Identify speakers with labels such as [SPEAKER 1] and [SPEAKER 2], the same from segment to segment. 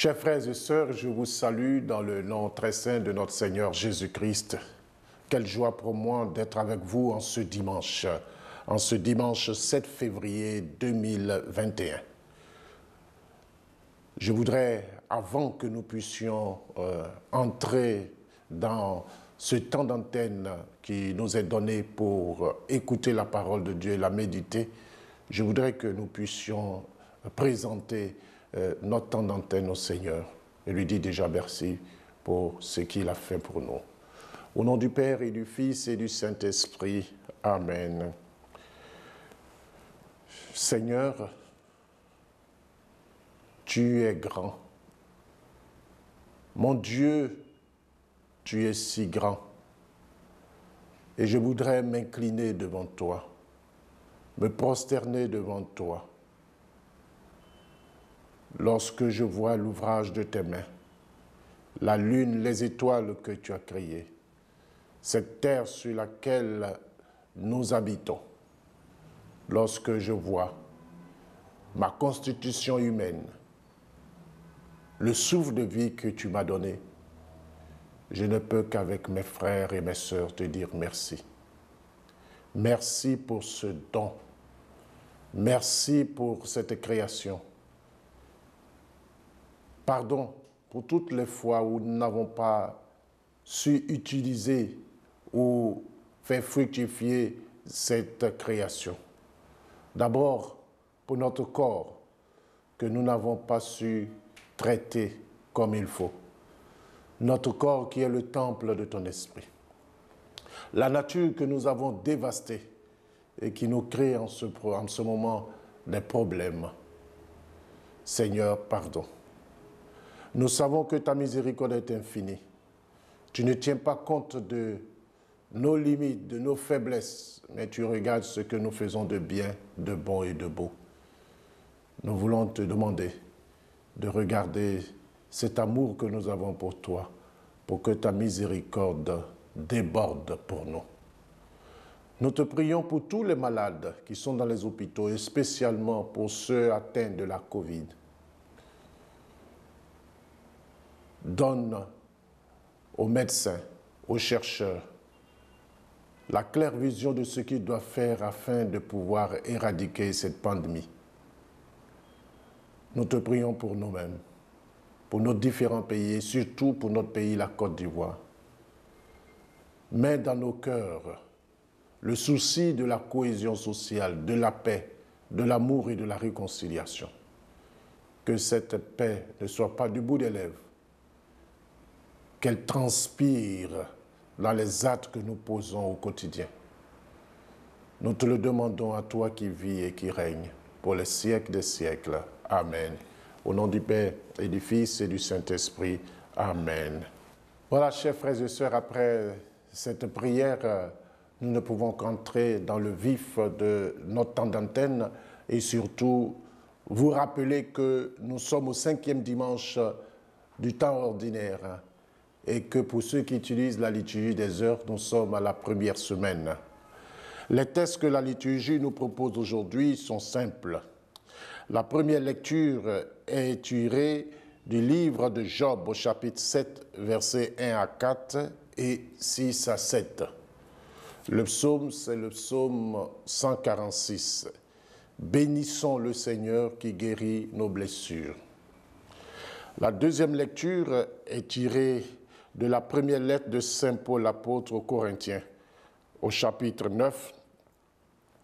[SPEAKER 1] Chers frères et sœurs, je vous salue dans le nom très saint de notre Seigneur Jésus-Christ. Quelle joie pour moi d'être avec vous en ce dimanche 7 février 2021. Je voudrais, avant que nous puissions entrer dans ce temps d'antenne qui nous est donné pour écouter la parole de Dieu et la méditer, je voudrais que nous puissions présenter notre temps d'antenne au Seigneur et lui dire déjà merci pour ce qu'il a fait pour nous. Au nom du Père et du Fils et du Saint-Esprit, Amen. Seigneur, tu es grand. Mon Dieu, tu es si grand. Et je voudrais m'incliner devant toi, me prosterner devant toi. Lorsque je vois l'ouvrage de tes mains, la lune, les étoiles que tu as créées, cette terre sur laquelle nous habitons, lorsque je vois ma constitution humaine, le souffle de vie que tu m'as donné, je ne peux qu'avec mes frères et mes sœurs te dire merci. Merci pour ce don. Merci pour cette création. Pardon pour toutes les fois où nous n'avons pas su utiliser ou faire fructifier cette création. D'abord, pour notre corps, que nous n'avons pas su traiter comme il faut. Notre corps qui est le temple de ton esprit. La nature que nous avons dévastée et qui nous crée en ce moment des problèmes. Seigneur, pardon. Nous savons que ta miséricorde est infinie. Tu ne tiens pas compte de nos limites, de nos faiblesses, mais tu regardes ce que nous faisons de bien, de bon et de beau. Nous voulons te demander de regarder cet amour que nous avons pour toi, pour que ta miséricorde déborde pour nous. Nous te prions pour tous les malades qui sont dans les hôpitaux, et spécialement pour ceux atteints de la Covid. Donne aux médecins, aux chercheurs, la claire vision de ce qu'ils doivent faire afin de pouvoir éradiquer cette pandémie. Nous te prions pour nous-mêmes, pour nos différents pays et surtout pour notre pays, la Côte d'Ivoire. Mets dans nos cœurs le souci de la cohésion sociale, de la paix, de l'amour et de la réconciliation. Que cette paix ne soit pas du bout des lèvres, qu'elle transpire dans les actes que nous posons au quotidien. Nous te le demandons à toi qui vis et qui règne pour les siècles des siècles. Amen. Au nom du Père et du Fils et du Saint-Esprit. Amen. Voilà, chers frères et sœurs, après cette prière, nous ne pouvons qu'entrer dans le vif de notre temps d'antenne et surtout vous rappeler que nous sommes au 5e dimanche du temps ordinaire et que pour ceux qui utilisent la liturgie des heures, nous sommes à la première semaine. Les textes que la liturgie nous propose aujourd'hui sont simples. La première lecture est tirée du livre de Job au chapitre 7, versets 1 à 4 et 6 à 7. Le psaume, c'est le psaume 146. Bénissons le Seigneur qui guérit nos blessures. La deuxième lecture est tirée de la première lettre de Saint Paul l'apôtre aux Corinthiens, au chapitre 9,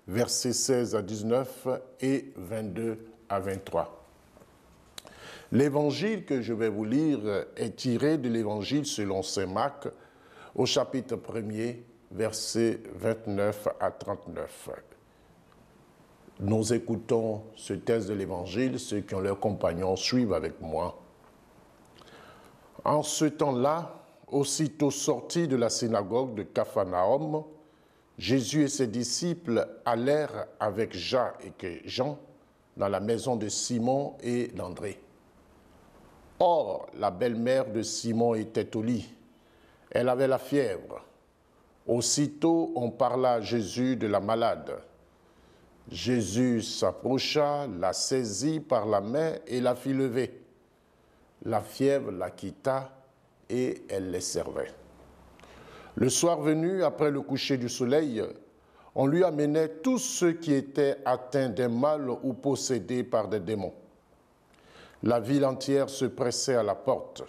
[SPEAKER 1] versets 16 à 19 et 22 à 23. L'évangile que je vais vous lire est tiré de l'évangile selon saint Marc, au chapitre 1er, versets 29 à 39. Nous écoutons ce texte de l'évangile, ceux qui ont leurs compagnons suivent avec moi. En ce temps-là, aussitôt sortis de la synagogue de Capharnaüm, Jésus et ses disciples allèrent avec Jacques et Jean dans la maison de Simon et d'André. Or, la belle-mère de Simon était au lit. Elle avait la fièvre. Aussitôt, on parla à Jésus de la malade. Jésus s'approcha, la saisit par la main et la fit lever. la fièvre la quitta et elle les servait. Le soir venu, après le coucher du soleil, on lui amenait tous ceux qui étaient atteints d'un mal ou possédés par des démons. La ville entière se pressait à la porte.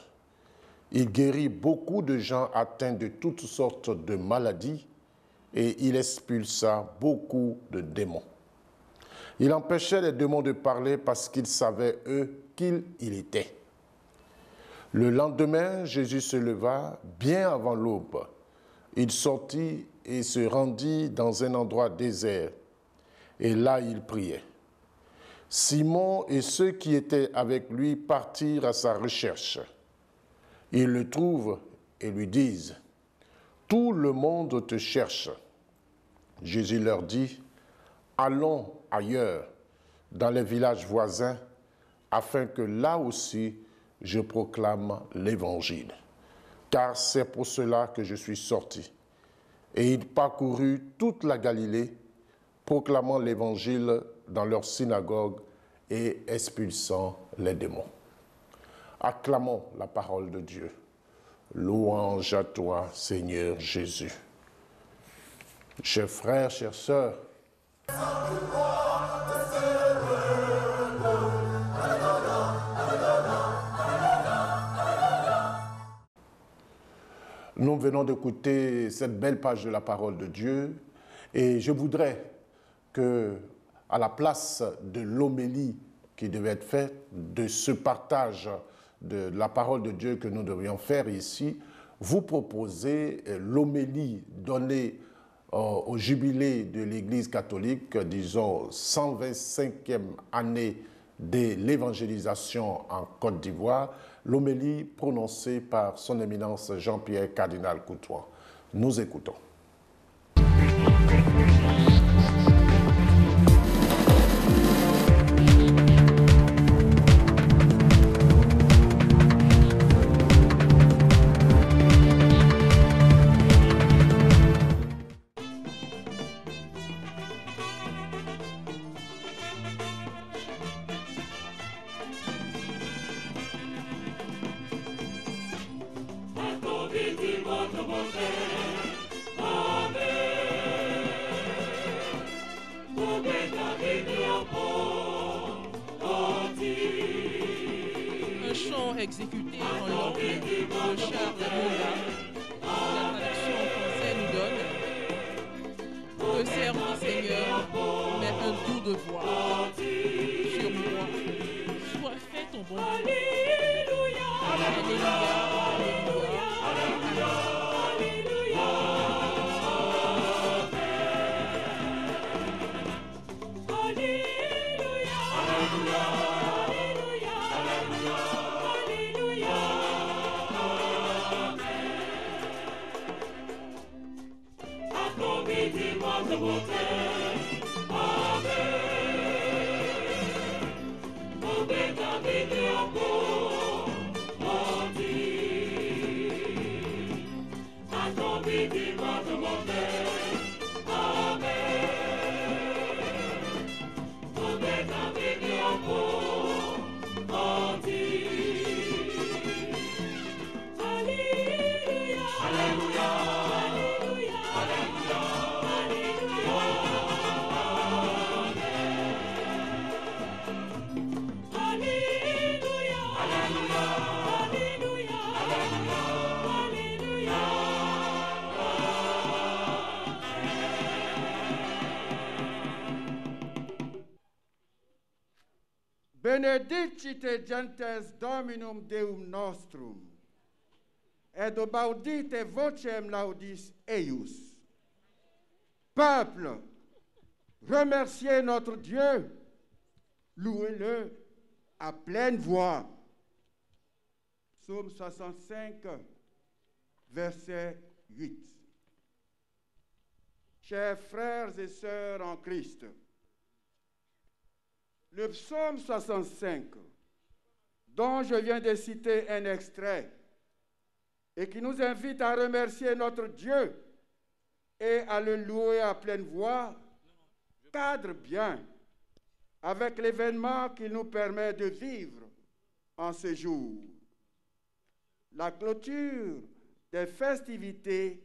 [SPEAKER 1] Il guérit beaucoup de gens atteints de toutes sortes de maladies et il expulsa beaucoup de démons. Il empêchait les démons de parler parce qu'ils savaient, eux, qui il était. Le lendemain, Jésus se leva bien avant l'aube. Il sortit et se rendit dans un endroit désert. Et là, il priait. Simon et ceux qui étaient avec lui partirent à sa recherche. Ils le trouvent et lui disent, « Tout le monde te cherche. » Jésus leur dit, « Allons ailleurs, dans les villages voisins, afin que là aussi je proclame l'Évangile. Car c'est pour cela que je suis sorti. » Et il parcourut toute la Galilée, proclamant l'Évangile dans leurs synagogues et expulsant les démons. Acclamons la parole de Dieu. Louange à toi, Seigneur Jésus. Chers frères, chères sœurs, nous venons d'écouter cette belle page de la parole de Dieu et je voudrais que, à la place de l'homélie qui devait être faite, de ce partage de la parole de Dieu que nous devrions faire ici, vous proposer l'homélie donnée au jubilé de l'Église catholique, disons 125e année de l'évangélisation en Côte d'Ivoire, l'homélie prononcée par son éminence Jean-Pierre Cardinal Coutois. Nous écoutons.
[SPEAKER 2] Un chant exécuté en langue de Charles Moula, la traduction en français nous donne: te servir, Seigneur, mais un doux de voix sur moi. Sois fait ton bon Dieu. Alléluia, alléluia,
[SPEAKER 3] Benedicite gentes Dominum Deum nostrum, et obaudite vocem laudis eius. Peuple, remerciez notre Dieu, louez-le à pleine voix. Psaume 65, verset 8. Chers frères et sœurs en Christ, le psaume 65, dont je viens de citer un extrait, et qui nous invite à remercier notre Dieu et à le louer à pleine voix, cadre bien avec l'événement qu'il nous permet de vivre en ce jour. la clôture des festivités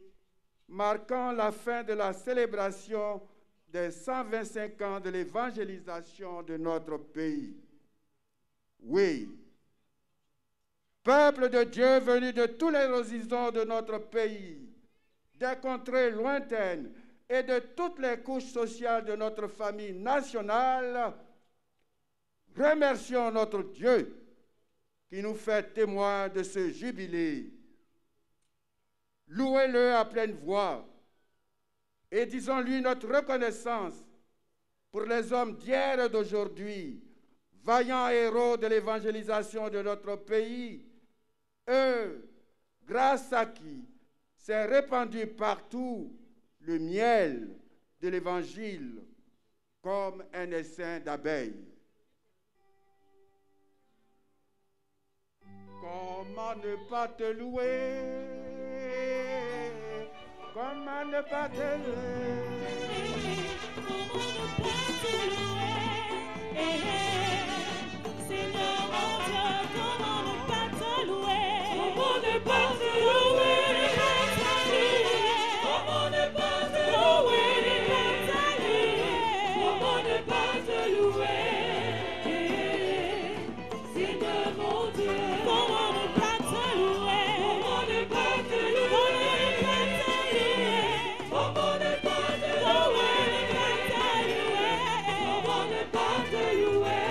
[SPEAKER 3] marquant la fin de la célébration des 125 ans de l'évangélisation de notre pays. Oui, peuple de Dieu venu de tous les horizons de notre pays, des contrées lointaines et de toutes les couches sociales de notre famille nationale, remercions notre Dieu qui nous fait témoin de ce jubilé. Louez-le à pleine voix et disons-lui notre reconnaissance pour les hommes d'hier et d'aujourd'hui, vaillants héros de l'évangélisation de notre pays, eux, grâce à qui s'est répandu partout le miel de l'Évangile comme un essaim d'abeilles. Comment ne pas te louer? Comment ne pas te louer?
[SPEAKER 4] Comment ne pas te louer? Seigneur mon Dieu, comment ne pas te louer? Comment ne pas te louer? Comment ne pas te louer? Comment ne pas te louer? Seigneur mon Dieu, comment ne pas te louer? Comment ne pas te louer? Comment ne pas te louer? Comment ne pas te louer?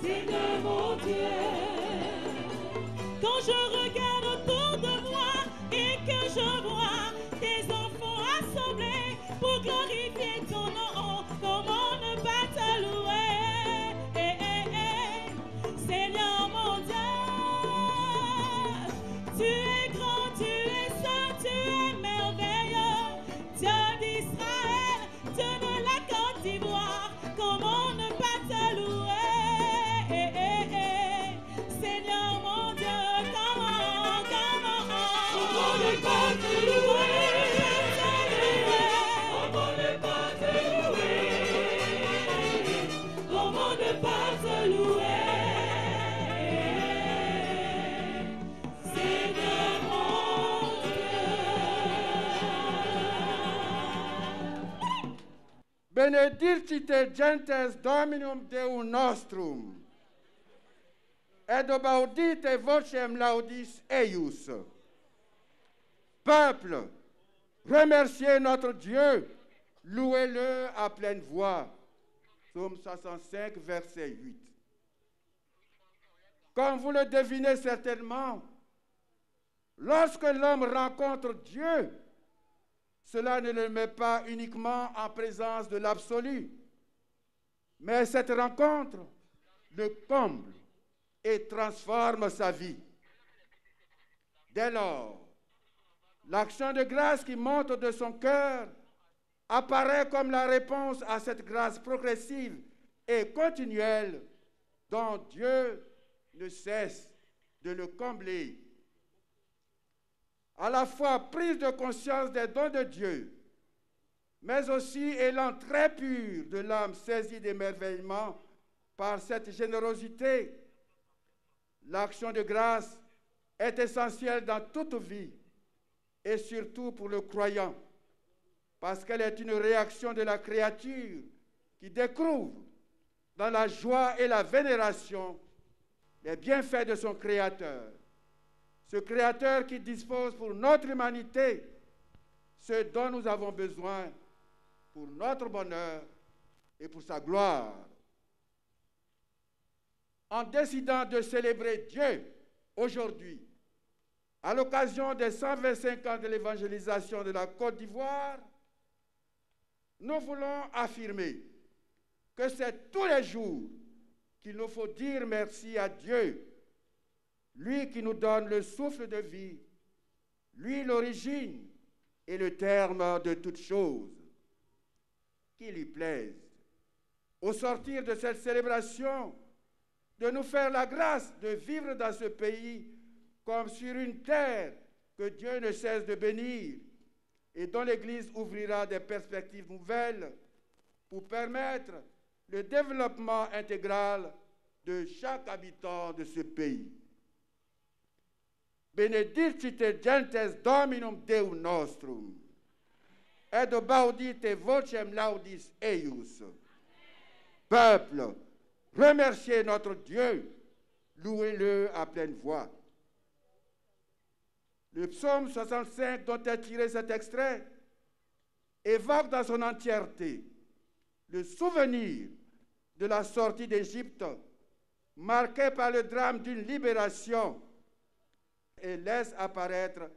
[SPEAKER 4] Seigneur mon Dieu. Quand je regarde autour de moi et que je vois tes enfants assemblés pour glorifier ton nom, comment ne pas te louer? Seigneur mon Dieu, tu es grand, tu es saint, tu es merveilleux, Dieu d'Israël, Dieu de la Côte d'Ivoire, comment ne pas te louer? Seigneur mon Dieu, comment ne pas te louer? Comment ne pas te louer? Comment ne pas te louer? Seigneur mon Dieu.
[SPEAKER 3] Benedicite gentes Dominum Deum nostrum, et obaudite vocem laudis eius. Peuple, remerciez notre Dieu, louez-le à pleine voix. Psaume 65, verset 8. Comme vous le devinez certainement, lorsque l'homme rencontre Dieu, cela ne le met pas uniquement en présence de l'absolu, mais cette rencontre le comble et transforme sa vie. Dès lors, l'action de grâce qui monte de son cœur apparaît comme la réponse à cette grâce progressive et continuelle dont Dieu ne cesse de le combler. À la fois prise de conscience des dons de Dieu, mais aussi élan très pur de l'âme saisie d'émerveillement par cette générosité. L'action de grâce est essentielle dans toute vie et surtout pour le croyant, parce qu'elle est une réaction de la créature qui découvre dans la joie et la vénération les bienfaits de son Créateur. Ce Créateur qui dispose pour notre humanité ce dont nous avons besoin pour notre bonheur et pour sa gloire. En décidant de célébrer Dieu aujourd'hui, à l'occasion des 125 ans de l'évangélisation de la Côte d'Ivoire, nous voulons affirmer que c'est tous les jours qu'il nous faut dire merci à Dieu, lui qui nous donne le souffle de vie, lui l'origine et le terme de toutes choses. Qu'il lui plaise, au sortir de cette célébration, de nous faire la grâce de vivre dans ce pays comme sur une terre que Dieu ne cesse de bénir et dont l'Église ouvrira des perspectives nouvelles pour permettre le développement intégral de chaque habitant de ce pays. benedicite gentes Dominum Deum nostrum, et baudite vocem laudis eius. Peuple, remerciez notre Dieu, louez-le à pleine voix. Le psaume 65 dont est tiré cet extrait évoque dans son entièreté le souvenir de la sortie d'Égypte, marqué par le drame d'une libération, et laisse apparaître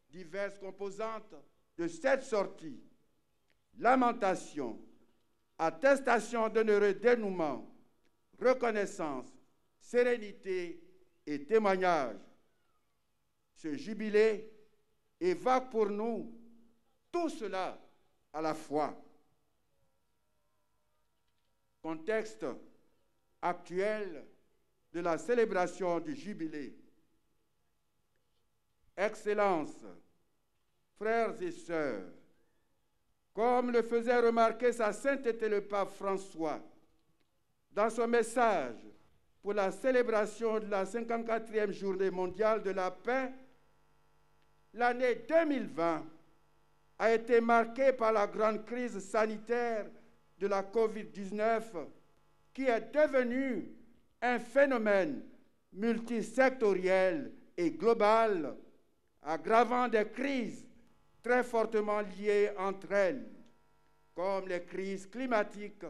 [SPEAKER 3] diverses composantes de cette sortie: lamentation, attestation d'un heureux dénouement, reconnaissance, sérénité et témoignage. Ce jubilé évoque pour nous tout cela à la fois. Contexte actuel de la célébration du jubilé. Excellences, frères et sœurs, comme le faisait remarquer sa sainteté le pape François dans son message pour la célébration de la 54e journée mondiale de la paix, l'année 2020 a été marquée par la grande crise sanitaire de la COVID-19 qui est devenue un phénomène multisectoriel et global, aggravant des crises très fortement liées entre elles, comme les crises climatiques,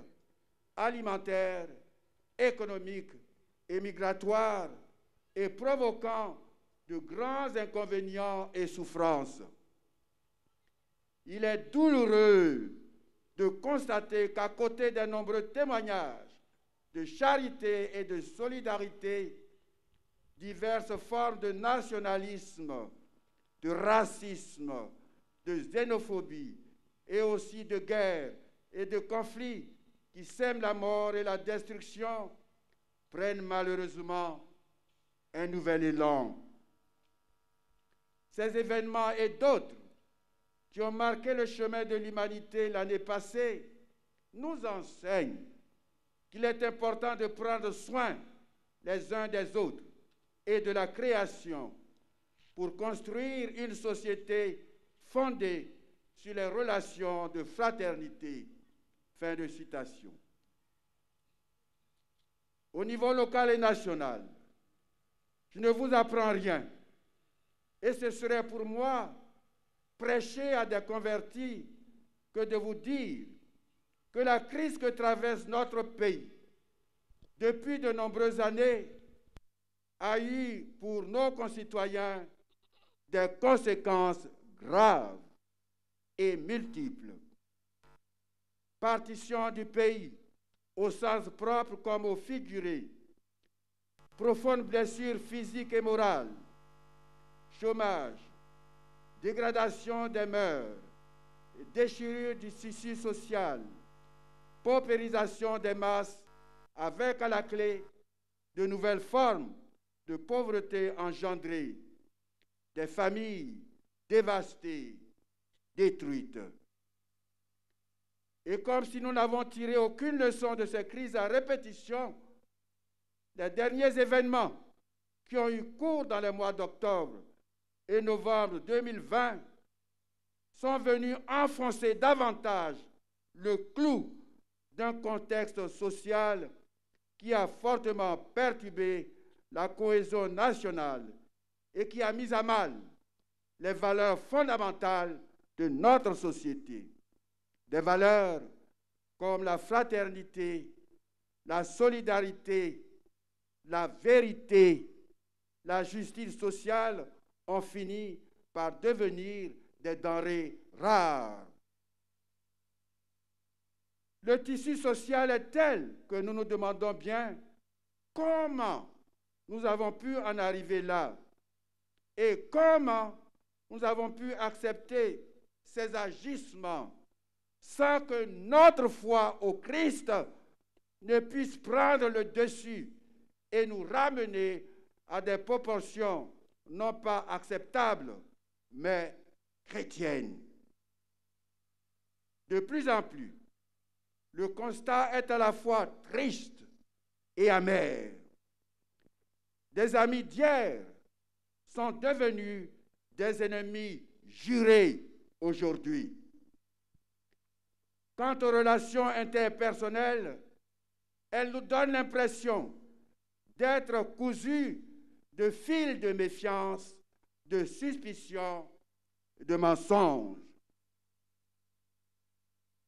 [SPEAKER 3] alimentaires, économiques et migratoires, et provoquant de grands inconvénients et souffrances. Il est douloureux de constater qu'à côté des nombreux témoignages de charité et de solidarité, diverses formes de nationalisme, de racisme, de xénophobie et aussi de guerre et de conflits qui sèment la mort et la destruction prennent malheureusement un nouvel élan. Ces événements et d'autres qui ont marqué le chemin de l'humanité l'année passée nous enseignent qu'il est important de prendre soin les uns des autres et de la création pour construire une société fondée sur les relations de fraternité. Fin de citation. Au niveau local et national, je ne vous apprends rien, et ce serait pour moi prêcher à des convertis que de vous dire que la crise que traverse notre pays depuis de nombreuses années a eu pour nos concitoyens des conséquences graves et multiples. Partition du pays au sens propre comme au figuré, profondes blessures physiques et morales, chômage, dégradation des mœurs, déchirure du tissu social, paupérisation des masses, avec à la clé de nouvelles formes de pauvreté engendrées, des familles dévastées, détruites. Et comme si nous n'avons tiré aucune leçon de ces crises à répétition, les derniers événements qui ont eu cours dans les mois d'octobre et novembre 2020 sont venus enfoncer davantage le clou d'un contexte social qui a fortement perturbé la cohésion nationale et qui a mis à mal les valeurs fondamentales de notre société. Des valeurs comme la fraternité, la solidarité, la vérité, la justice sociale ont fini par devenir des denrées rares. Le tissu social est tel que nous nous demandons bien comment nous avons pu en arriver là et comment nous avons pu accepter ces agissements sans que notre foi au Christ ne puisse prendre le dessus et nous ramener à des proportions non pas acceptables, mais chrétiennes. De plus en plus, le constat est à la fois triste et amer. Des amis d'hier sont devenus des ennemis jurés aujourd'hui. Quant aux relations interpersonnelles, elles nous donnent l'impression d'être cousus de fils de méfiance, de suspicion, de mensonges.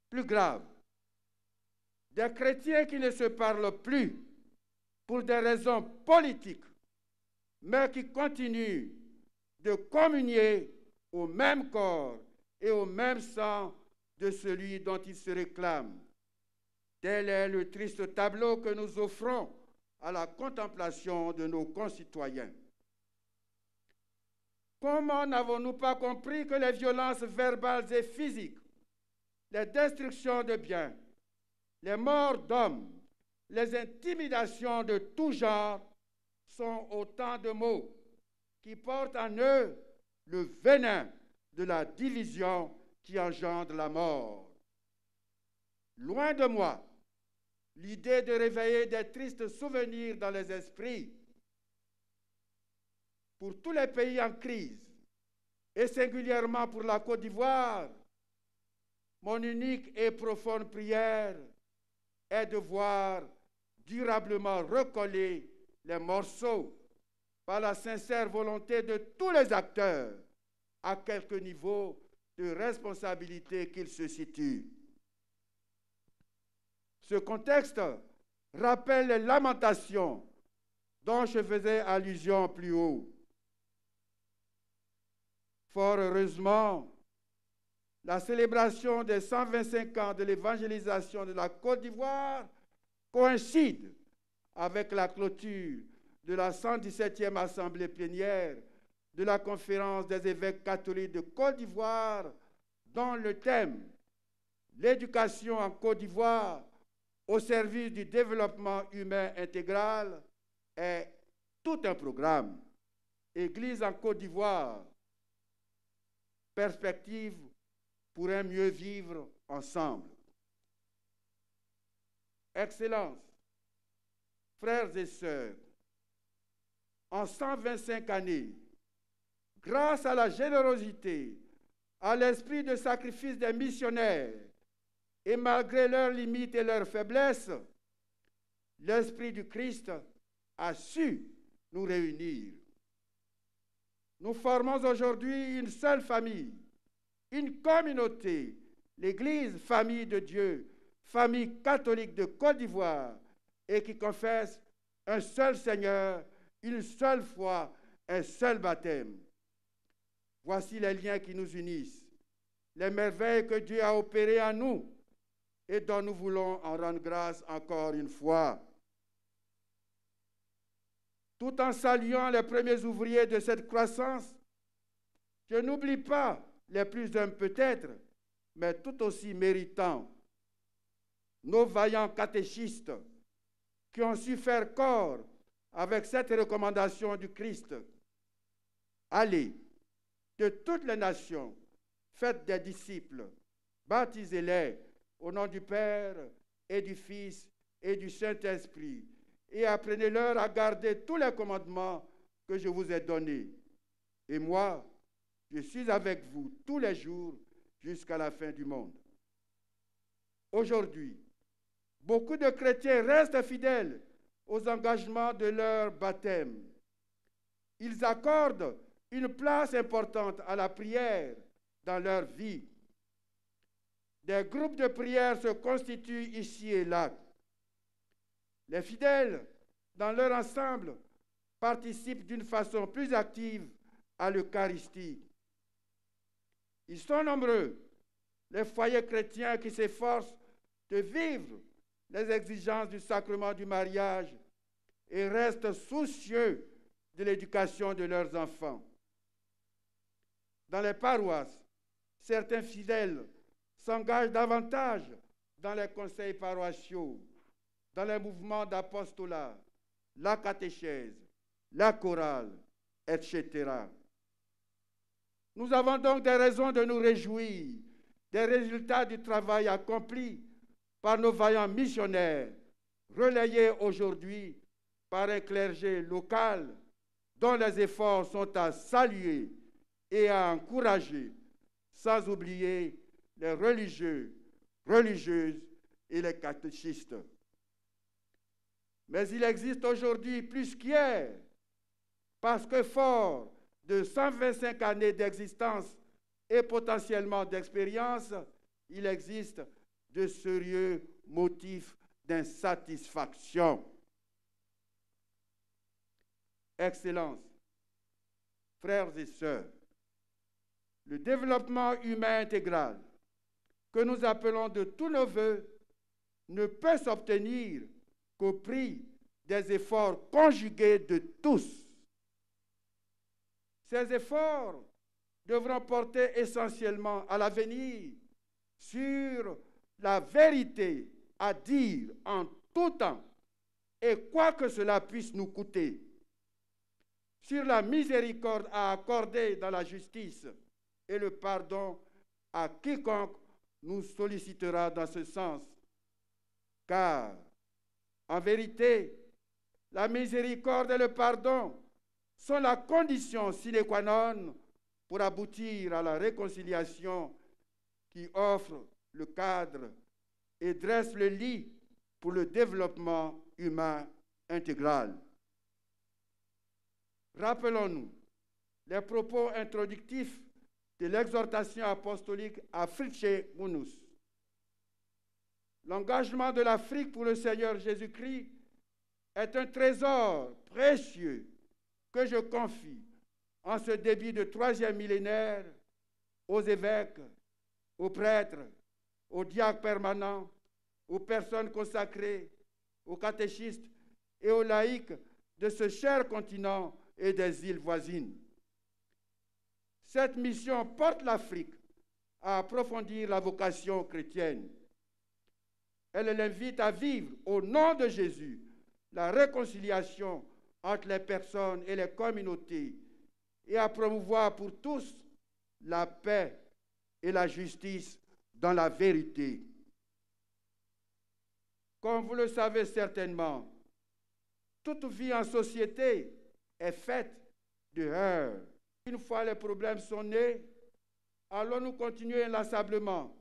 [SPEAKER 3] Plus grave, des chrétiens qui ne se parlent plus pour des raisons politiques, mais qui continuent de communier au même corps et au même sang de celui dont ils se réclament. Tel est le triste tableau que nous offrons à la contemplation de nos concitoyens. Comment n'avons-nous pas compris que les violences verbales et physiques, les destructions de biens, les morts d'hommes, les intimidations de tout genre sont autant de mots qui portent en eux le venin de la division qui engendre la mort. Loin de moi l'idée de réveiller des tristes souvenirs dans les esprits. Pour tous les pays en crise, et singulièrement pour la Côte d'Ivoire, mon unique et profonde prière est de voir durablement recoller les morceaux par la sincère volonté de tous les acteurs, à quelque niveau de responsabilité qu'ils se situent. Ce contexte rappelle les lamentations dont je faisais allusion plus haut. Fort heureusement, la célébration des 125 ans de l'évangélisation de la Côte d'Ivoire coïncide avec la clôture de la 117e Assemblée plénière de la Conférence des évêques catholiques de Côte d'Ivoire, dont le thème « L'éducation en Côte d'Ivoire au service du développement humain intégral » est tout un programme. Église en Côte d'Ivoire, perspective pour un mieux vivre ensemble. Excellences, frères et sœurs, en 125 années, grâce à la générosité, à l'esprit de sacrifice des missionnaires, et malgré leurs limites et leurs faiblesses, l'Esprit du Christ a su nous réunir. Nous formons aujourd'hui une seule famille, une communauté, l'Église, famille de Dieu, famille catholique de Côte d'Ivoire, et qui confesse un seul Seigneur, une seule foi, un seul baptême. Voici les liens qui nous unissent, les merveilles que Dieu a opérées en nous et dont nous voulons en rendre grâce encore une fois. Tout en saluant les premiers ouvriers de cette croissance, je n'oublie pas les plus humbles peut-être, mais tout aussi méritants, nos vaillants catéchistes qui ont su faire corps avec cette recommandation du Christ. Allez, de toutes les nations, faites des disciples, baptisez-les au nom du Père et du Fils et du Saint-Esprit, et apprenez-leur à garder tous les commandements que je vous ai donnés. Et moi, je suis avec vous tous les jours jusqu'à la fin du monde. Aujourd'hui, beaucoup de chrétiens restent fidèles aux engagements de leur baptême. Ils accordent une place importante à la prière dans leur vie. Des groupes de prière se constituent ici et là. Les fidèles, dans leur ensemble, participent d'une façon plus active à l'Eucharistie. Ils sont nombreux, les foyers chrétiens qui s'efforcent de vivre les exigences du sacrement du mariage et restent soucieux de l'éducation de leurs enfants. Dans les paroisses, certains fidèles s'engagent davantage dans les conseils paroissiaux, dans les mouvements d'apostolat, la catéchèse, la chorale, etc. Nous avons donc des raisons de nous réjouir des résultats du travail accompli par nos vaillants missionnaires, relayés aujourd'hui par un clergé local dont les efforts sont à saluer et à encourager, sans oublier les religieux, religieuses et les catéchistes. Mais il existe aujourd'hui plus qu'hier, parce que fort de 125 années d'existence et potentiellement d'expérience, il existe de sérieux motifs d'insatisfaction. Excellences, frères et sœurs, le développement humain intégral que nous appelons de tous nos voeux ne peut s'obtenir qu'au prix des efforts conjugués de tous. Ces efforts devront porter essentiellement à l'avenir sur la vérité à dire en tout temps et quoi que cela puisse nous coûter, sur la miséricorde à accorder dans la justice et le pardon à quiconque nous sollicitera dans ce sens. Car, en vérité, la miséricorde et le pardon sont la condition sine qua non pour aboutir à la réconciliation qui offre le cadre et dresse le lit pour le développement humain intégral. Rappelons-nous les propos introductifs de l'exhortation apostolique à Fritzsche Munus. L'engagement de l'Afrique pour le Seigneur Jésus-Christ est un trésor précieux que je confie en ce début de 3e millénaire aux évêques, aux prêtres, aux diacres permanents, aux personnes consacrées, aux catéchistes et aux laïcs de ce cher continent et des îles voisines. Cette mission porte l'Afrique à approfondir la vocation chrétienne. Elle l'invite à vivre au nom de Jésus la réconciliation entre les personnes et les communautés et à promouvoir pour tous la paix et la justice dans la vérité. Comme vous le savez certainement, toute vie en société est faite de heurts. Une fois les problèmes sont nés, allons-nous continuer inlassablement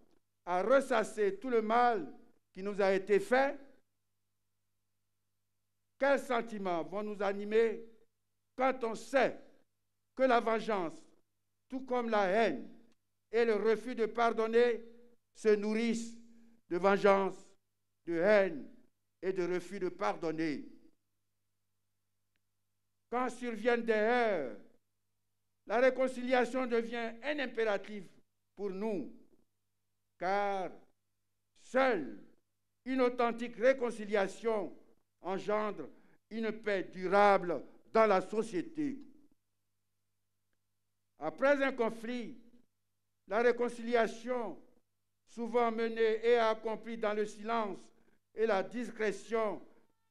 [SPEAKER 3] à ressasser tout le mal qui nous a été fait? Quels sentiments vont nous animer quand on sait que la vengeance, tout comme la haine et le refus de pardonner, se nourrissent de vengeance, de haine et de refus de pardonner? Quand surviennent des heurts, la réconciliation devient un impératif pour nous, car seule une authentique réconciliation engendre une paix durable dans la société. Après un conflit, la réconciliation, souvent menée et accomplie dans le silence et la discrétion,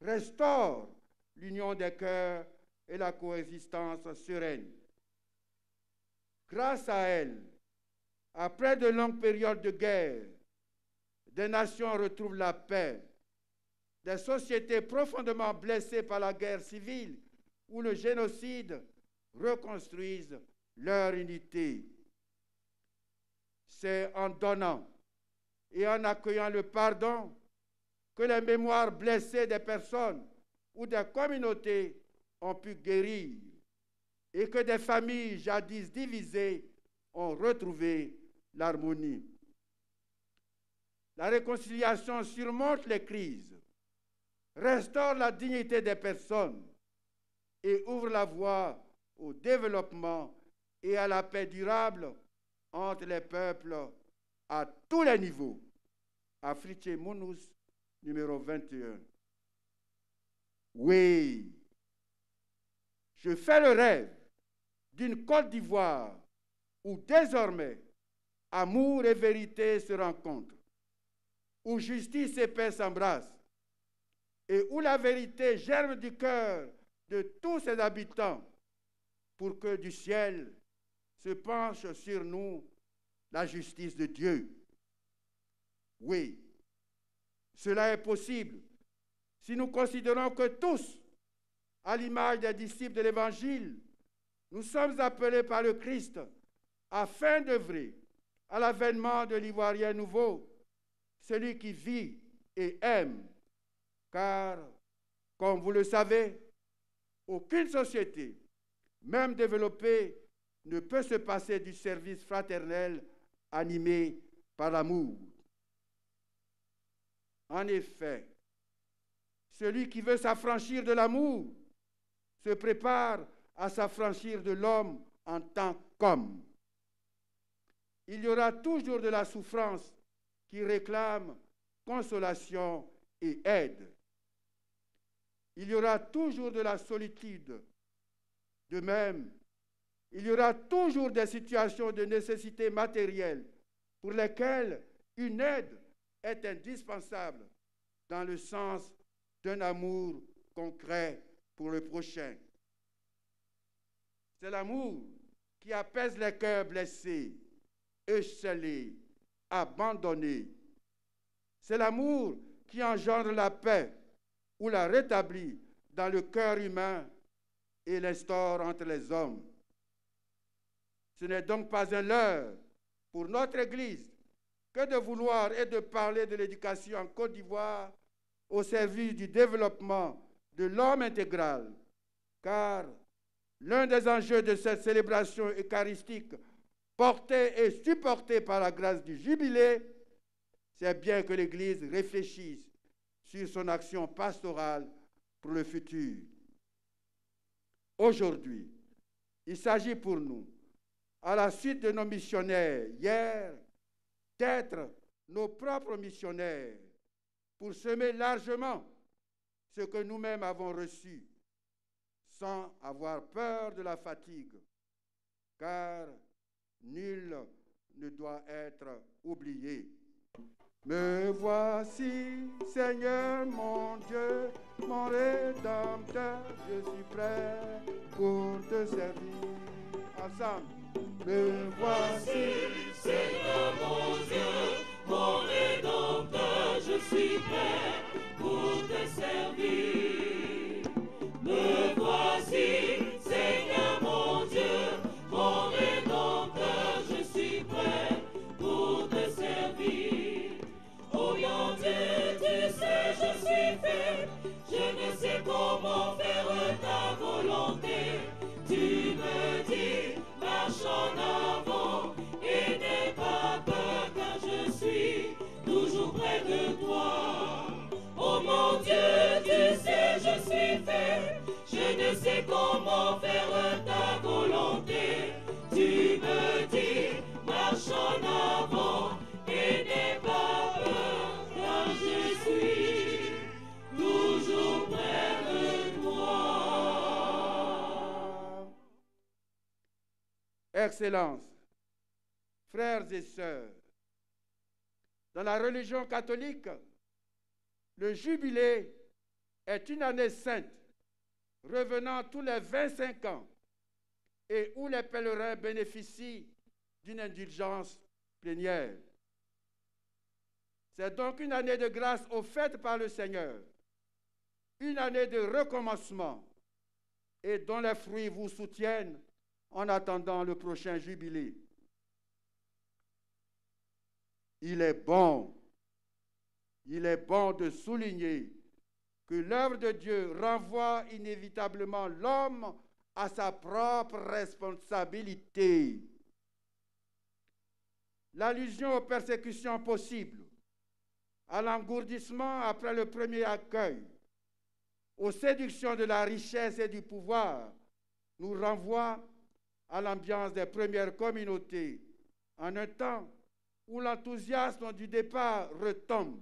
[SPEAKER 3] restaure l'union des cœurs et la coexistence sereine. Grâce à elle, après de longues périodes de guerre, des nations retrouvent la paix. Des sociétés profondément blessées par la guerre civile ou le génocide reconstruisent leur unité. C'est en donnant et en accueillant le pardon que les mémoires blessées des personnes ou des communautés ont pu guérir et que des familles jadis divisées ont retrouvé l'harmonie. La réconciliation surmonte les crises, restaure la dignité des personnes et ouvre la voie au développement et à la paix durable entre les peuples à tous les niveaux. À Fritzsche Munus, numéro 21. Oui, je fais le rêve d'une Côte d'Ivoire où désormais amour et vérité se rencontrent, où justice et paix s'embrassent, et où la vérité germe du cœur de tous ses habitants, pour que du ciel se penche sur nous la justice de Dieu. Oui, cela est possible si nous considérons que tous, à l'image des disciples de l'Évangile, nous sommes appelés par le Christ afin d'œuvrer à l'avènement de l'Ivoirien nouveau, celui qui vit et aime. Car, comme vous le savez, aucune société, même développée, ne peut se passer du service fraternel animé par l'amour. En effet, celui qui veut s'affranchir de l'amour se prépare à s'affranchir de l'homme en tant qu'homme. Il y aura toujours de la souffrance qui réclame consolation et aide. Il y aura toujours de la solitude. De même, il y aura toujours des situations de nécessité matérielle pour lesquelles une aide est indispensable dans le sens d'un amour concret pour le prochain. C'est l'amour qui apaise les cœurs blessés, échelés, abandonnés. C'est l'amour qui engendre la paix ou la rétablit dans le cœur humain et l'instaure entre les hommes. Ce n'est donc pas un leurre pour notre Église que de vouloir et de parler de l'éducation en Côte d'Ivoire au service du développement de l'homme intégral, car l'un des enjeux de cette célébration eucharistique portée et supportée par la grâce du jubilé, c'est bien que l'Église réfléchisse sur son action pastorale pour le futur. Aujourd'hui, il s'agit pour nous, à la suite de nos missionnaires hier, d'être nos propres missionnaires pour semer largement ce que nous-mêmes avons reçu, sans avoir peur de la fatigue, car nul ne doit être oublié. Me voici, Seigneur mon Dieu, mon Rédempteur, je suis prêt pour te servir. Ensemble. Me voici,
[SPEAKER 4] Seigneur mon Dieu, mon Rédempteur, je suis prêt pour te servir. Me voici, Seigneur mon Dieu, mon Rédempteur, je suis prêt pour te servir. Oh mon Dieu, tu sais, je suis faible, je ne sais comment faire ta volonté. Tu me dis, marche en avant et n'aie pas peur, car je suis toujours près de toi. Oh mon Dieu, tu sais, je suis faible, je ne sais comment faire ta volonté. Tu me dis, marche en avant et n'aie pas peur, car je suis toujours près de toi.
[SPEAKER 3] Excellences, frères et sœurs, dans la religion catholique, le jubilé est une année sainte revenant tous les 25 ans et où les pèlerins bénéficient d'une indulgence plénière. C'est donc une année de grâce offerte par le Seigneur, une année de recommencement et dont les fruits vous soutiennent en attendant le prochain jubilé. Il est bon de souligner que l'œuvre de Dieu renvoie inévitablement l'homme à sa propre responsabilité. L'allusion aux persécutions possibles, à l'engourdissement après le premier accueil, aux séductions de la richesse et du pouvoir, nous renvoie à l'ambiance des premières communautés, en un temps où l'enthousiasme du départ retombe,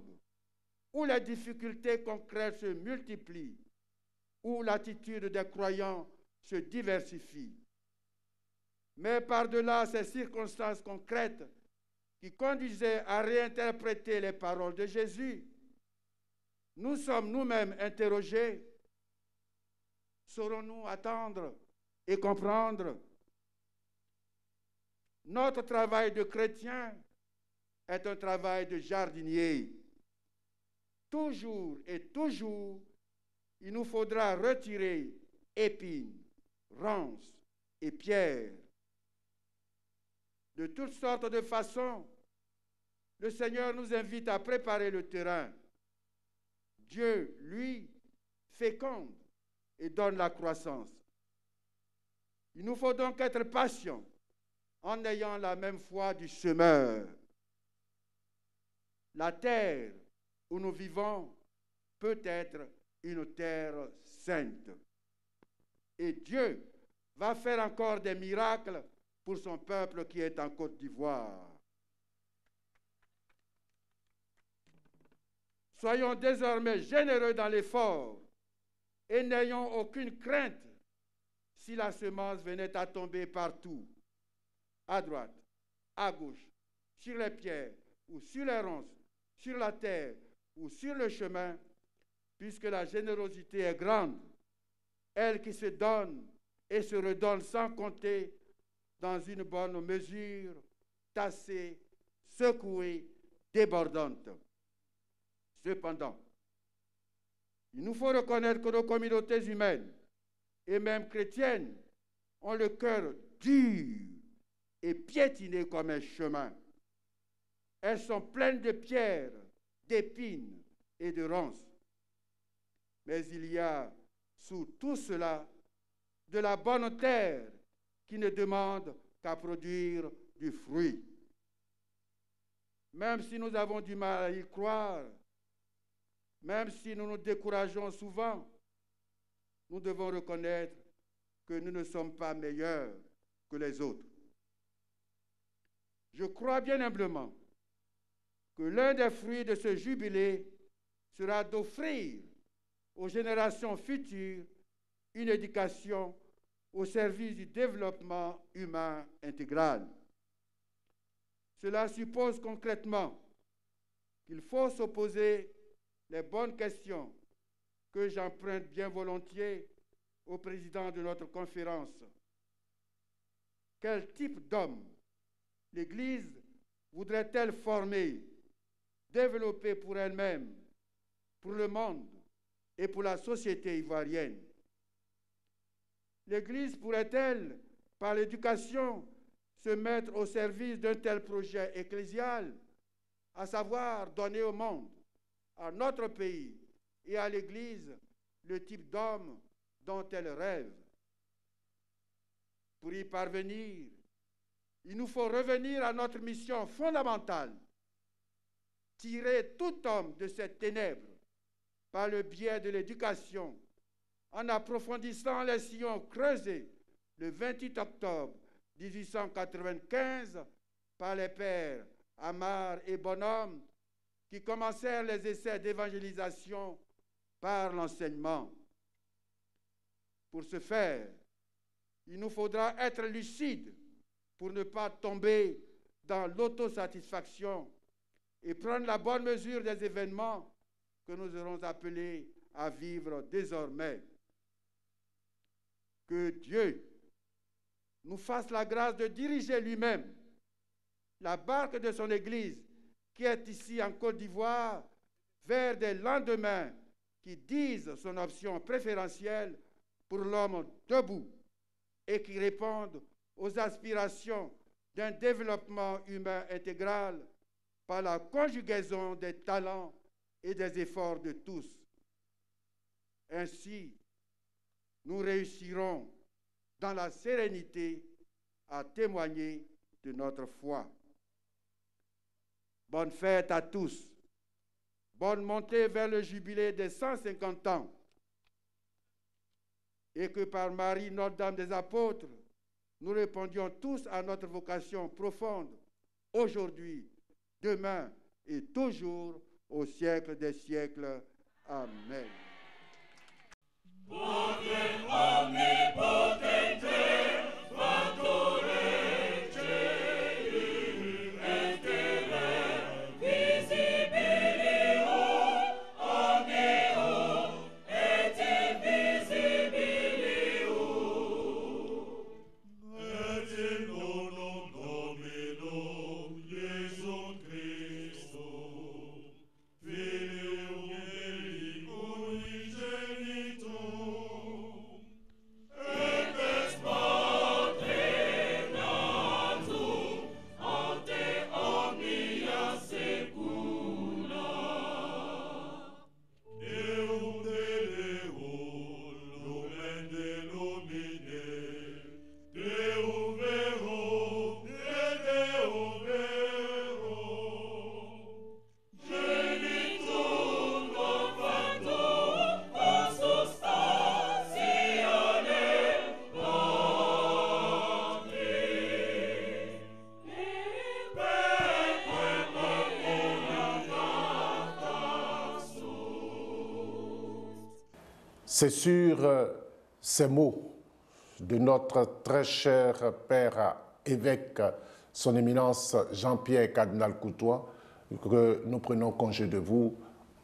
[SPEAKER 3] où les difficultés concrètes se multiplient, où l'attitude des croyants se diversifie. Mais par-delà ces circonstances concrètes qui conduisaient à réinterpréter les paroles de Jésus, nous sommes nous-mêmes interrogés. Saurons-nous attendre et comprendre? Notre travail de chrétien est un travail de jardinier. Toujours et toujours, il nous faudra retirer épines, ronces et pierres. De toutes sortes de façons, le Seigneur nous invite à préparer le terrain. Dieu, lui, féconde et donne la croissance. Il nous faut donc être patients en ayant la même foi du semeur. La terre où nous vivons peut être une terre sainte. Et Dieu va faire encore des miracles pour son peuple qui est en Côte d'Ivoire. Soyons désormais généreux dans l'effort et n'ayons aucune crainte si la semence venait à tomber partout, à droite, à gauche, sur les pierres ou sur les ronces, sur la terre ou sur le chemin, puisque la générosité est grande, elle qui se donne et se redonne sans compter, dans une bonne mesure, tassée, secouée, débordante. Cependant, il nous faut reconnaître que nos communautés humaines, et même chrétiennes, ont le cœur dur et piétiné comme un chemin. Elles sont pleines de pierres, d'épines et de ronces. Mais il y a sous tout cela de la bonne terre qui ne demande qu'à produire du fruit. Même si nous avons du mal à y croire, même si nous nous décourageons souvent, nous devons reconnaître que nous ne sommes pas meilleurs que les autres. Je crois bien humblement que l'un des fruits de ce jubilé sera d'offrir aux générations futures une éducation au service du développement humain intégral. Cela suppose concrètement qu'il faut se poser les bonnes questions que j'emprunte bien volontiers au président de notre conférence. Quel type d'homme l'Église voudrait-elle former, développer pour elle-même, pour le monde et pour la société ivoirienne? L'Église pourrait-elle, par l'éducation, se mettre au service d'un tel projet ecclésial, à savoir donner au monde, à notre pays et à l'Église le type d'homme dont elle rêve? Pour y parvenir, il nous faut revenir à notre mission fondamentale, tirer tout homme de ces ténèbres par le biais de l'éducation, en approfondissant les sillons creusés le 28 octobre 1895 par les pères Amar et Bonhomme, qui commencèrent les essais d'évangélisation par l'enseignement. Pour ce faire, il nous faudra être lucides pour ne pas tomber dans l'autosatisfaction et prendre la bonne mesure des événements que nous serons appelés à vivre désormais. Que Dieu nous fasse la grâce de diriger lui-même la barque de son Église qui est ici en Côte d'Ivoire vers des lendemains qui disent son option préférentielle pour l'homme debout et qui répondent aux aspirations d'un développement humain intégral par la conjugaison des talents et des efforts de tous. Ainsi, nous réussirons dans la sérénité à témoigner de notre foi. Bonne fête à tous. Bonne montée vers le jubilé des 150 ans. Et que par Marie, Notre-Dame des Apôtres, nous répondions tous à notre vocation profonde, aujourd'hui, demain et toujours, au siècle des siècles. Amen.
[SPEAKER 1] C'est sur ces mots de notre très cher Père évêque, son éminence Jean-Pierre Cardinal Coutois, que nous prenons congé de vous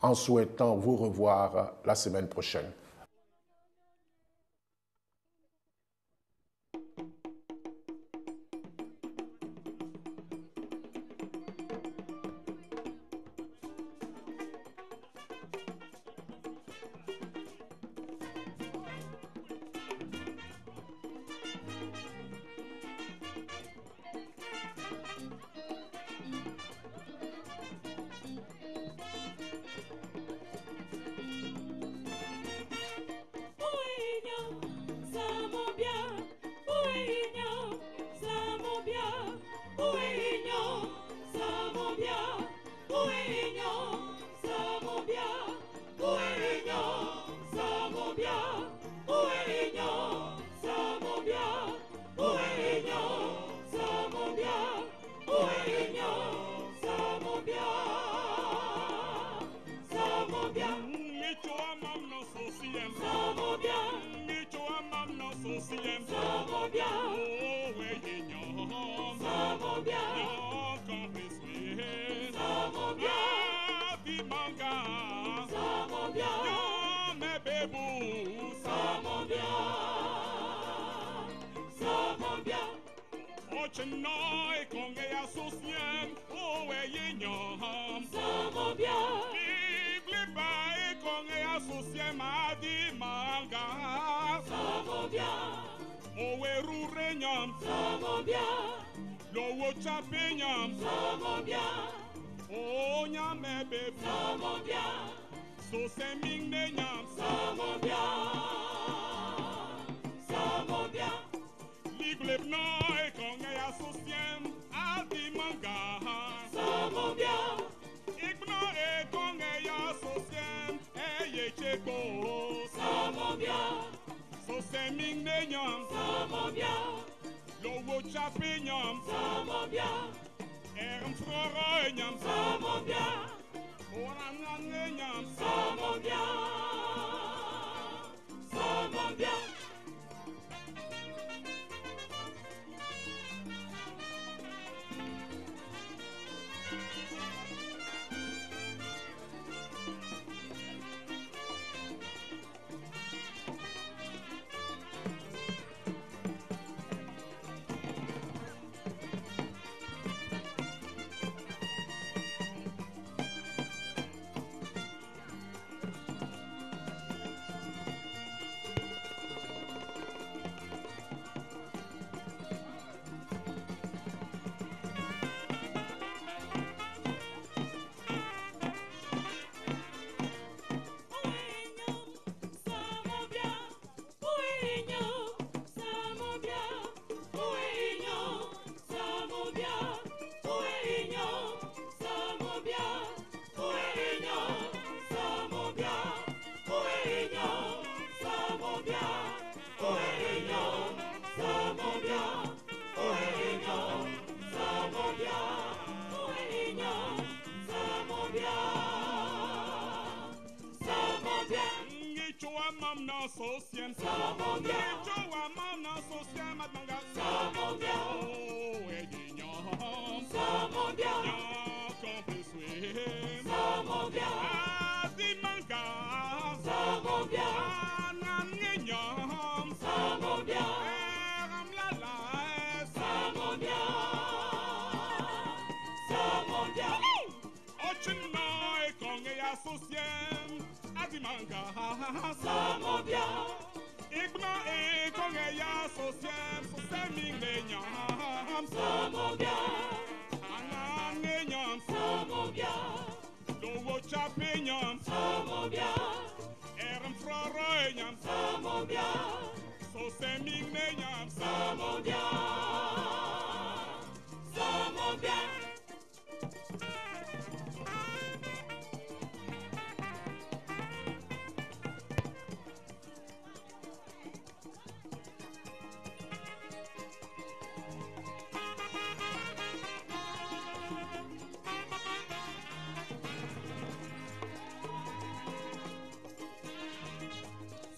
[SPEAKER 1] en souhaitant vous revoir la semaine prochaine.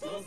[SPEAKER 4] So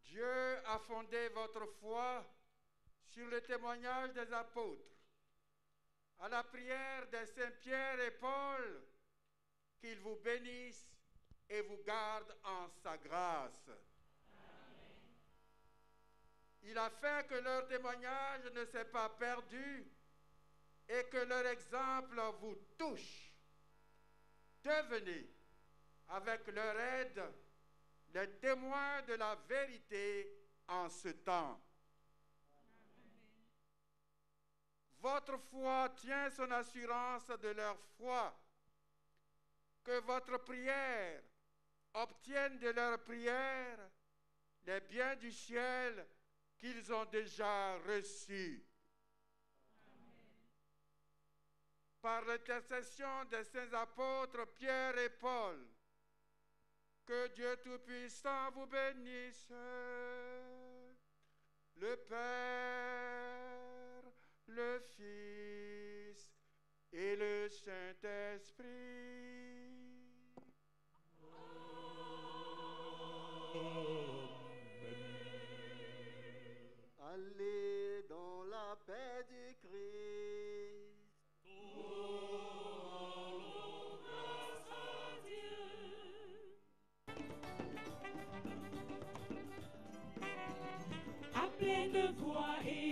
[SPEAKER 3] Dieu a fondé votre foi sur le témoignage des apôtres, à la prière des saints Pierre et Paul, qu'il vous bénisse et vous garde en sa grâce. Amen. Il a fait que leur témoignage ne s'est pas perdu et que leur exemple vous touche. Devenez, avec leur aide, les témoins de la vérité en ce temps. Amen. Votre foi tient son assurance de leur foi. Que votre prière obtienne de leur prière les biens du ciel qu'ils ont déjà reçus. Amen. Par l'intercession des saints apôtres Pierre et Paul, que Dieu Tout-Puissant vous bénisse, le Père, le Fils et le Saint-Esprit.
[SPEAKER 5] Allez dans la paix du Christ.
[SPEAKER 4] À pleine voix et